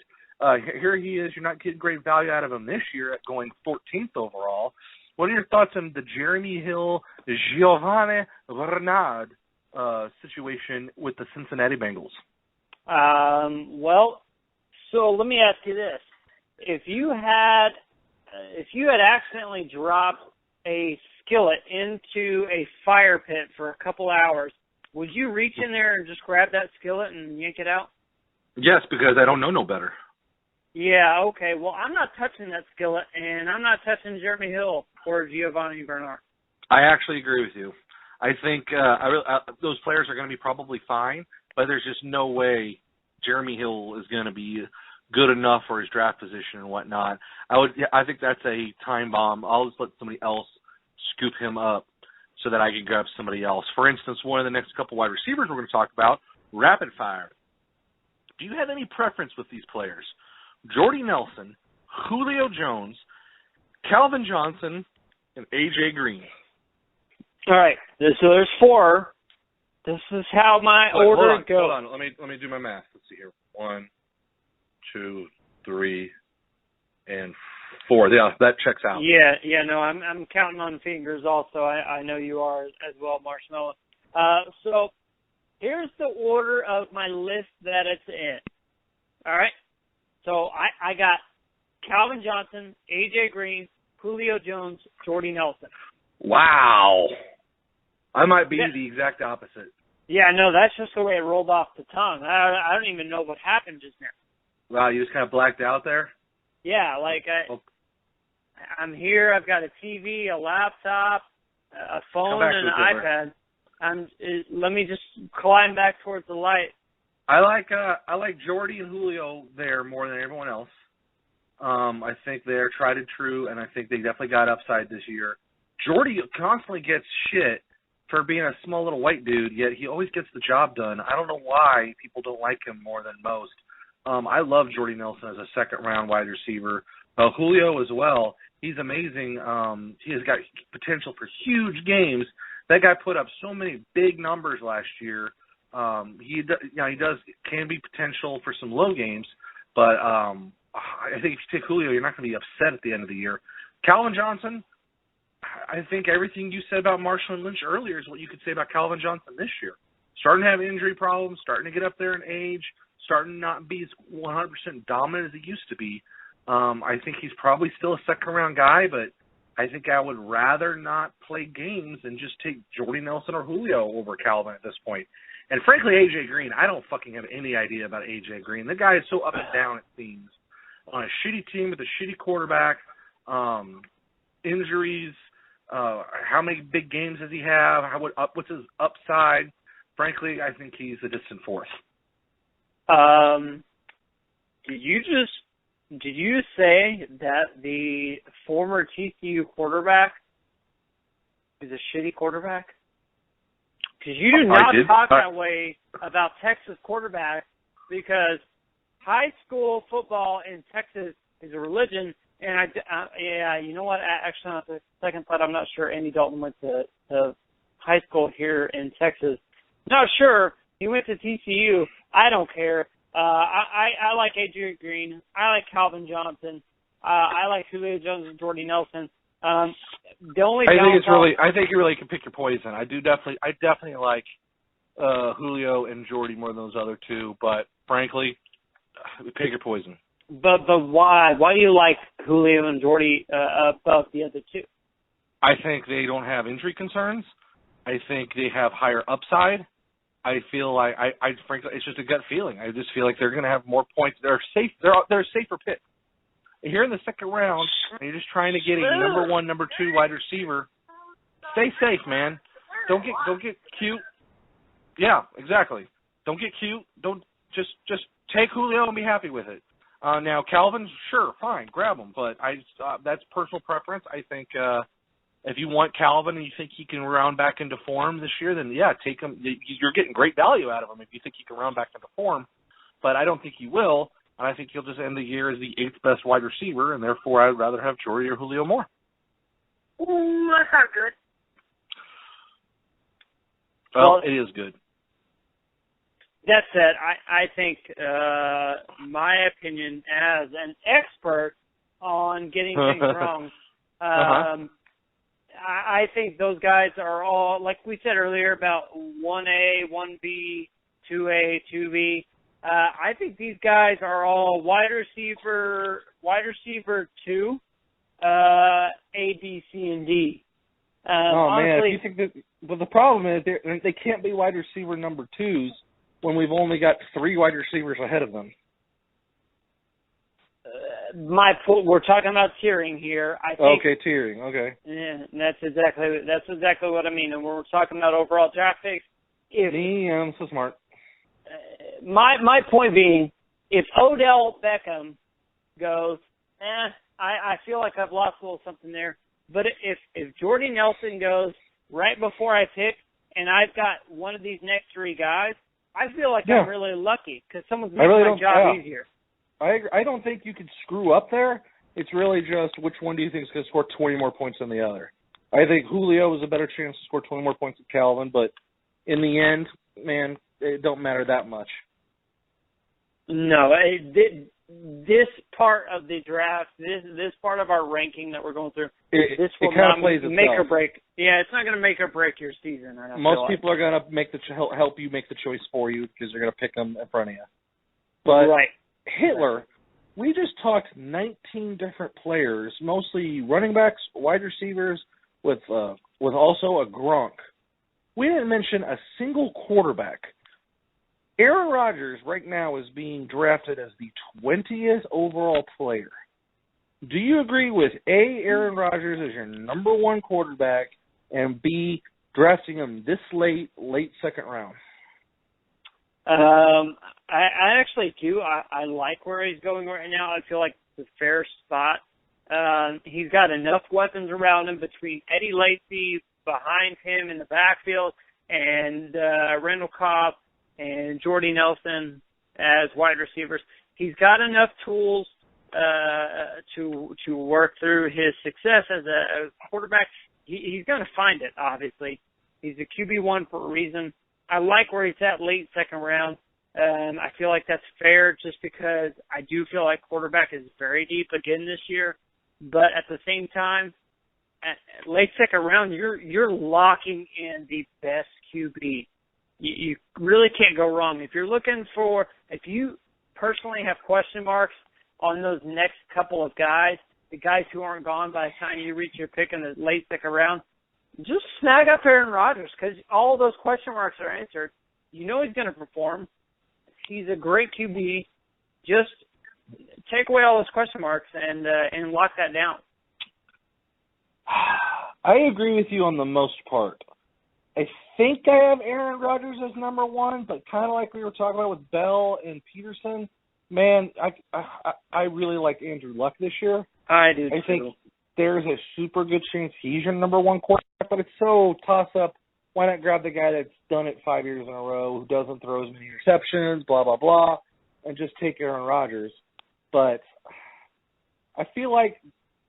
Here he is. You're not getting great value out of him this year at going 14th overall. What are your thoughts on the Jeremy Hill, Giovanni Bernard situation with the Cincinnati Bengals? Well, so let me ask you this. If you had accidentally dropped a skillet into a fire pit for a couple hours, would you reach in there and just grab that skillet and yank it out? Yes, because I don't know no better. Yeah, okay. Well, I'm not touching that skillet, and I'm not touching Jeremy Hill or Giovanni Bernard. I actually agree with you. I think those players are going to be probably fine, but there's just no way Jeremy Hill is going to be good enough for his draft position and whatnot. I think that's a time bomb. I'll just let somebody else scoop him up so that I can grab somebody else. For instance, one of the next couple wide receivers we're going to talk about, rapid fire. Do you have any preference with these players? Jordy Nelson, Julio Jones, Calvin Johnson, and A.J. Green. All right, so there's 4. This is how my order goes. Hold on. Let me do my math. Let's see here. 1, 2, 3, and 4. Yeah, that checks out. Yeah. No, I'm counting on fingers. Also, I know you are as well, Marshmallow. So here's the order of my list that it's in. All right. So I got Calvin Johnson, A.J. Green, Julio Jones, Jordy Nelson. Wow. I might be the exact opposite. Yeah, no, that's just the way it rolled off the tongue. I don't even know what happened just now. Wow, you just kind of blacked out there? Yeah, like I'm here. I've got a TV, a laptop, a phone, and an iPad. Let me just climb back towards the light. I like Jordy and Julio there more than everyone else. I think they're tried and true, and I think they definitely got upside this year. Jordy constantly gets shit for being a small little white dude, yet he always gets the job done. I don't know why people don't like him more than most. I love Jordy Nelson as a second-round wide receiver. Julio as well. He's amazing. He has got potential for huge games. That guy put up so many big numbers last year. He can be potential for some low games, but I think if you take Julio, you're not going to be upset at the end of the year. Calvin Johnson, I think everything you said about Marshall and Lynch earlier is what you could say about Calvin Johnson this year. Starting to have injury problems, starting to get up there in age, starting to not be as 100% dominant as he used to be. I think he's probably still a second-round guy, but I think I would rather not play games and just take Jordy Nelson or Julio over Calvin at this point. And frankly, A.J. Green, I don't fucking have any idea about A.J. Green. The guy is so up and down, it seems. On a shitty team with a shitty quarterback, injuries, how many big games does he have? What's his upside? Frankly, I think he's a distant fourth. Did you say that the former TCU quarterback is a shitty quarterback? Because you do not talk that way about Texas quarterbacks, because high school football in Texas is a religion. And you know what? Actually, on the second thought, I'm not sure Andy Dalton went to high school here in Texas. Not sure. He went to TCU. I don't care. I like A.J. Green. I like Calvin Johnson. I like Julio Jones and Jordy Nelson. The only I think you really can pick your poison. I definitely like Julio and Jordy more than those other two, but frankly, pick your poison. But why? Why do you like Julio and Jordy above the other two? I think they don't have injury concerns. I think they have higher upside. I feel like frankly, it's just a gut feeling. I just feel like they're going to have more points. They're safe. They're a safer pick. if you're in the second round and you're just trying to get a number 1, number 2 wide receiver, stay safe, man. Don't get cute. Yeah, exactly. Don't get cute. Don't just take Julio and be happy with it. Now Calvin, sure, fine, grab him, but that's personal preference. I think if you want Calvin and you think he can round back into form this year, then yeah, take him. You're getting great value out of him if you think he can round back into form, but I don't think he will, and I think he'll just end the year as the 8th best wide receiver, and therefore I'd rather have Jordy or Julio more. Ooh, that's not good. Well, it is good. That said, I think my opinion as an expert on getting things wrong, I think those guys are all, like we said earlier, about 1A, 1B, 2A, 2B. I think these guys are all wide receiver 2, A, B, C, and D. Honestly, man, you think that? But the problem is they can't be wide receiver number 2s when we've only got 3 wide receivers ahead of them. We're talking about tiering here. I think. Okay, tiering. Okay. Yeah, that's exactly what I mean. And when we're talking about overall draft picks, I'm so smart. My point being, if Odell Beckham goes, I feel like I've lost a little something there. But if Jordy Nelson goes right before I pick, and I've got one of these next 3 guys, I feel like I'm really lucky because someone's making my job easier. I don't think you could screw up there. It's really just which one do you think is going to score 20 more points than the other. I think Julio has a better chance to score 20 more points than Calvin, but in the end, man, it don't matter that much. No, this part of the draft, this part of our ranking that we're going through, this will not make or break. Yeah, it's not going to make or break your season. Most people are going to make help you make the choice for you because they're going to pick them in front of you. But right. Hitler, we just talked 19 different players, mostly running backs, wide receivers, with also a Gronk. We didn't mention a single quarterback. Aaron Rodgers right now is being drafted as the 20th overall player. Do you agree with A, Aaron Rodgers as your number 1 quarterback, and B, drafting him this late second round? I actually do. I like where he's going right now. I feel like it's a fair spot. He's got enough weapons around him between Eddie Lacy behind him in the backfield and Randall Cobb and Jordy Nelson as wide receivers. He's got enough tools to work through his success as a quarterback. He's going to find it, obviously. He's a QB1 for a reason. I like where he's at late second round. I feel like that's fair just because I do feel like quarterback is very deep again this year. But at the same time, at late second round, you're locking in the best QB. You really can't go wrong. If you personally have question marks on those next couple of guys, the guys who aren't gone by the time you reach your pick in the late second round, just snag up Aaron Rodgers because all those question marks are answered. You know he's going to perform. He's a great QB. Just take away all those question marks and lock that down. I agree with you on the most part. I think I have Aaron Rodgers as number 1, but kind of like we were talking about with Bell and Peterson, man, I really like Andrew Luck this year. I do, I think there's a super good chance he's your number 1 quarterback, but it's so toss-up. Why not grab the guy that's done it 5 years in a row, who doesn't throw as many interceptions, blah, blah, blah, and just take Aaron Rodgers. But I feel like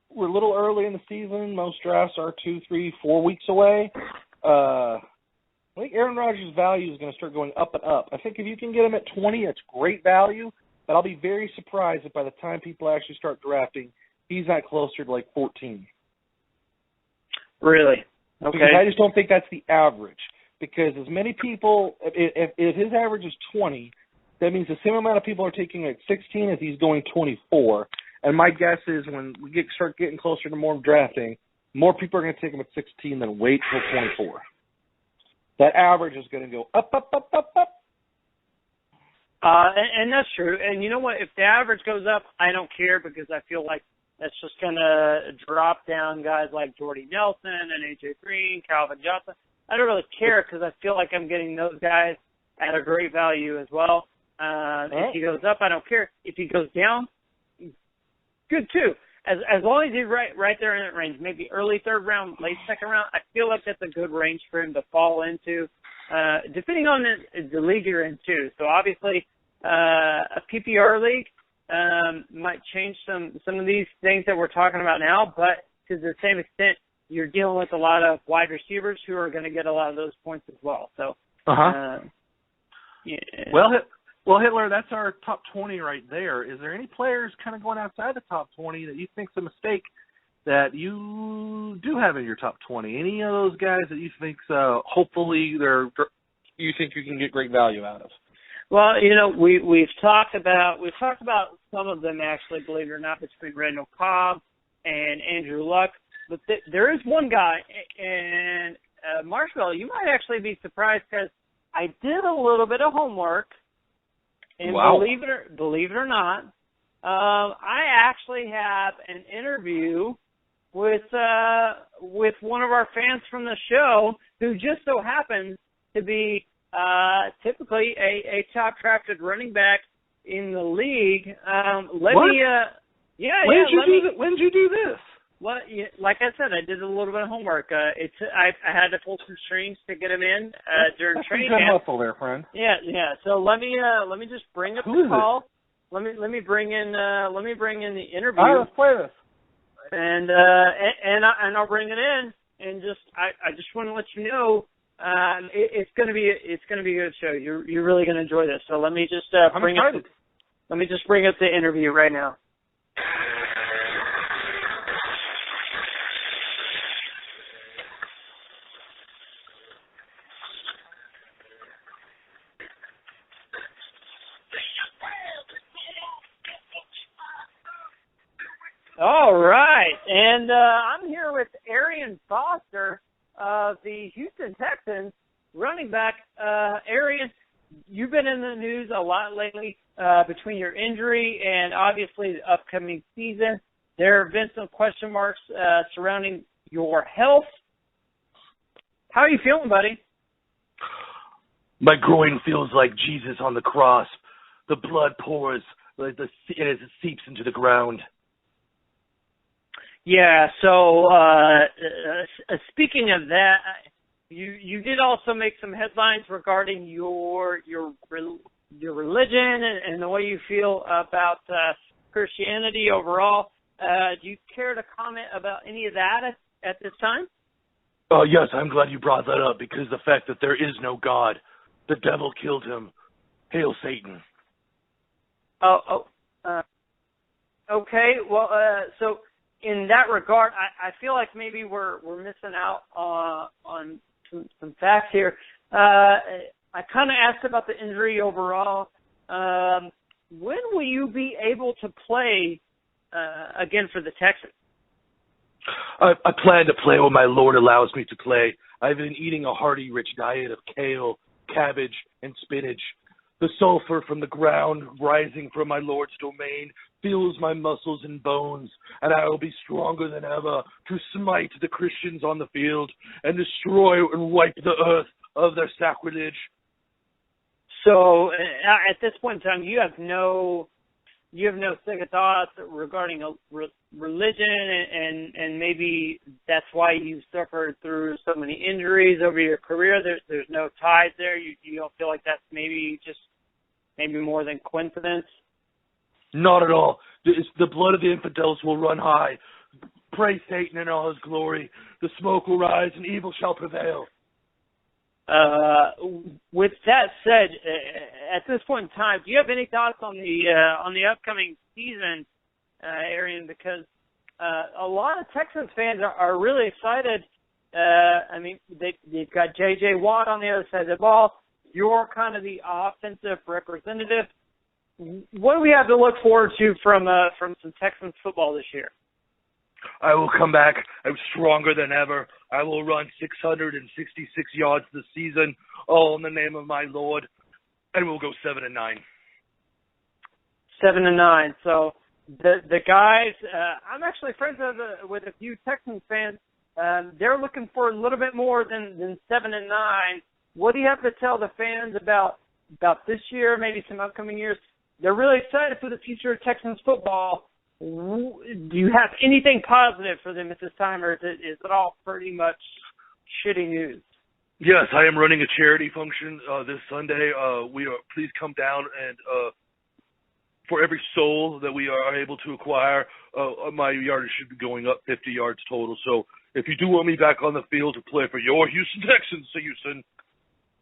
we're a little early in the season. Most drafts are 2, 3, 4 weeks away. I think Aaron Rodgers' value is going to start going up and up. I think if you can get him at 20, that's great value, but I'll be very surprised if by the time people actually start drafting, he's not closer to like 14. Really? Okay. Because I just don't think that's the average. Because as many people, if his average is 20, that means the same amount of people are taking at 16 as he's going 24. And my guess is when we start getting closer to more drafting, more people are going to take him at 16 than wait till 24. That average is going to go up, up, up, up, up. And that's true. And you know what? If the average goes up, I don't care because I feel like that's just going to drop down guys like Jordy Nelson and A.J. Green, Calvin Johnson. I don't really care because I feel like I'm getting those guys at a great value as well. If he goes up, I don't care. If he goes down, good too. As long as he's right there in that range, maybe early third round, late second round, I feel like that's a good range for him to fall into, depending on the league you're in too. So obviously, a PPR league might change some of these things that we're talking about now, but to the same extent, you're dealing with a lot of wide receivers who are going to get a lot of those points as well. So, yeah. Well, Hitler, that's our top 20 right there. Is there any players kind of going outside the top 20 that you think's a mistake that you do have in your top 20? Any of those guys that you think hopefully you think you can get great value out of? Well, you know, we've talked about some of them actually, believe it or not, between Randall Cobb and Andrew Luck. But there is one guy, and Marshall, you might actually be surprised because I did a little bit of homework. And wow. believe it or not, I actually have an interview with one of our fans from the show who just so happens to be typically a top drafted running back in the league. When did you do this? Well, like I said, I did a little bit of homework. I had to pull some strings to get him in during training camp. Good hustle there, friend. Yeah. So let me just bring up the call. Let me bring in the interview. All right, let's play this. And I'll bring it in. And I just want to let you know, it's gonna be a good show. You're really gonna enjoy this. So let me just bring up the interview right now. All right, and I'm here with Arian Foster of the Houston Texans, running back. Arian, you've been in the news a lot lately between your injury and obviously the upcoming season. There have been some question marks surrounding your health. How are you feeling, buddy? My groin feels like Jesus on the cross. The blood pours as it seeps into the ground. Yeah, so speaking of that, you did also make some headlines regarding your religion and the way you feel about Christianity overall. Do you care to comment about any of that at this time? Oh, yes, I'm glad you brought that up because the fact that there is no God, the devil killed him. Hail Satan. Okay, well, so in that regard, I feel like maybe we're missing out on some facts here. I kind of asked about the injury overall. When will you be able to play again for the Texans? I plan to play when my Lord allows me to play. I've been eating a hearty, rich diet of kale, cabbage, and spinach. The sulfur from the ground rising from my Lord's domain fuels my muscles and bones, and I will be stronger than ever to smite the Christians on the field and destroy and wipe the earth of their sacrilege. So at this point in time, you have no second thoughts regarding religion, and maybe that's why you suffered through so many injuries over your career. There's no ties there. You don't feel like that's maybe more than coincidence? Not at all. The blood of the infidels will run high. Praise Satan in all his glory. The smoke will rise and evil shall prevail. With that said, at this point in time, do you have any thoughts on the upcoming season, Arian? Because a lot of Texans fans are really excited. I mean, they've got J.J. Watt on the other side of the ball. You're kind of the offensive representative. What do we have to look forward to from some Texans football this year? I will come back. I'm stronger than ever. I will run 666 yards this season, all in the name of my Lord, and we'll go 7-9. 7-9. So the guys, I'm actually friends with a few Texans fans. They're looking for a little bit more than 7-9. What do you have to tell the fans about this year, maybe some upcoming years? They're really excited for the future of Texans football. Do you have anything positive for them at this time, or is it all pretty much shitty news? Yes, I am running a charity function this Sunday. Please come down and for every soul that we are able to acquire, my yardage should be going up 50 yards total. So if you do want me back on the field to play for your Houston Texans, Houston,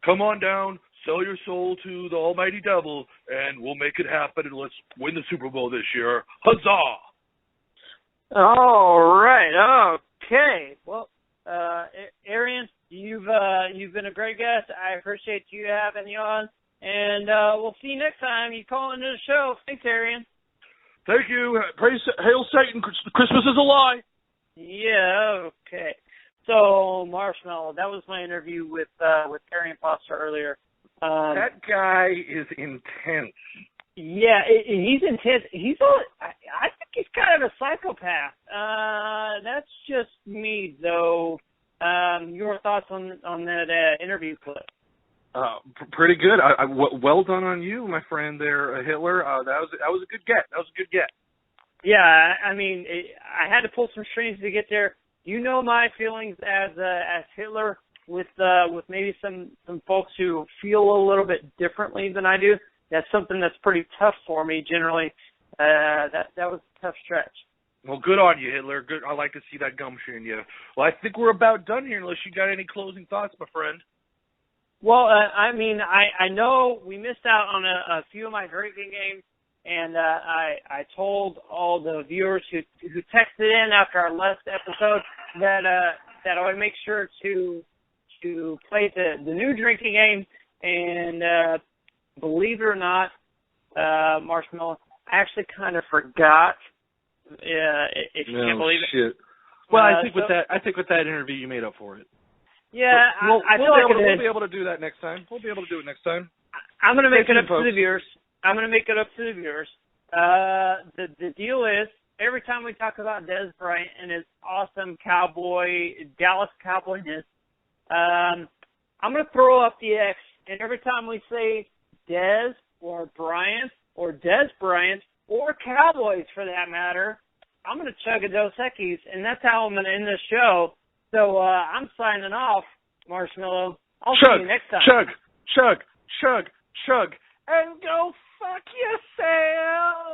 come on down, sell your soul to the almighty devil, and we'll make it happen, and let's win the Super Bowl this year. Huzzah! All right. Okay. Well, Arian, you've been a great guest. I appreciate you having you on, and we'll see you next time you call into the show. Thanks, Arian. Thank you. Praise, hail Satan. Christmas is a lie. Yeah. Okay. So, Marshmallow, that was my interview with Arian Foster earlier. That guy is intense. Yeah, he's intense. I think he's kind of a psychopath. That's just me, though. Your thoughts on that interview clip? Pretty good. Well done on you, my friend there, Hitler. That was a good get. That was a good get. Yeah, I mean, I had to pull some strings to get there. You know my feelings as Hitler with maybe some folks who feel a little bit differently than I do. That's something that's pretty tough for me generally. That was a tough stretch. Well, good on you, Hitler. Good. I like to see that gumption in you. Well, I think we're about done here, unless you got any closing thoughts, my friend. Well, I mean, I know we missed out on a few of my drinking games, and I told all the viewers who texted in after our last episode that I would make sure to play the new drinking game, and believe it or not, Marshmallow, I actually kind of forgot. If you can't believe it. Shit. Well, I think with that interview, you made up for it. Yeah, I feel like we'll be able to do that next time. We'll be able to do it next time. I'm going to make it up to the viewers. The deal is, every time we talk about Dez Bryant and his awesome Dallas Cowboyness, I'm going to throw up the X, and every time we say Dez or Bryant or Dez Bryant or Cowboys for that matter, I'm going to chug a Dos Equis, and that's how I'm going to end this show. So I'm signing off, Marshmallow. I'll see you next time. Chug, and go fuck yourself.